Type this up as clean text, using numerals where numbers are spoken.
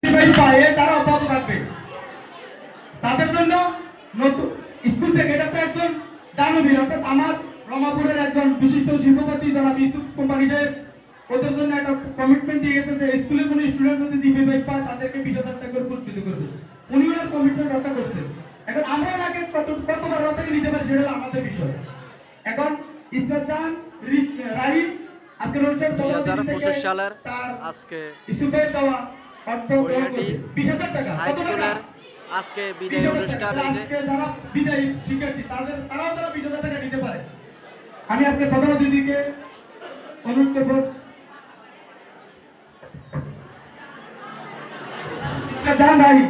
পায় তারা অব্যাহত থাকবে। তাদের জন্য নতুন স্কুল থেকে এটা তো একজন দানবীর, অর্থাৎ আমার রমাপুরের একজন বিশিষ্ট শিল্পপতি জনাব ইউসুফ কোম্পানি সাহেব ওদের জন্য একটা কমিটমেন্ট দিয়ে গেছে যে স্কুলে কোনো স্টুডেন্ট যদি জিপি বাইক পায় তাদেরকে 20,000 টাকা করে পুরস্কৃত করবে। উনি ওনার কমিটমেন্ট রক্ষা করছেন। এখন আমরা ওনাকে কতবার রক্ষা নিতে পারি সেটা হলো আমাদের বিষয়। এখন ইসরাত জাহান রাহিম আজকে রোজার 2025 সালের আজকে হাই স্কুলের আজকে বিদায় অনুষ্ঠান এই যে যারা বিদায়ী শিক্ষার্থী তারাও যারা 20,000 টাকা দিতে পারে। আমি আজকে প্রধান অতিথিকে অনুরোধ করব ইসরাত জাহান রাহিম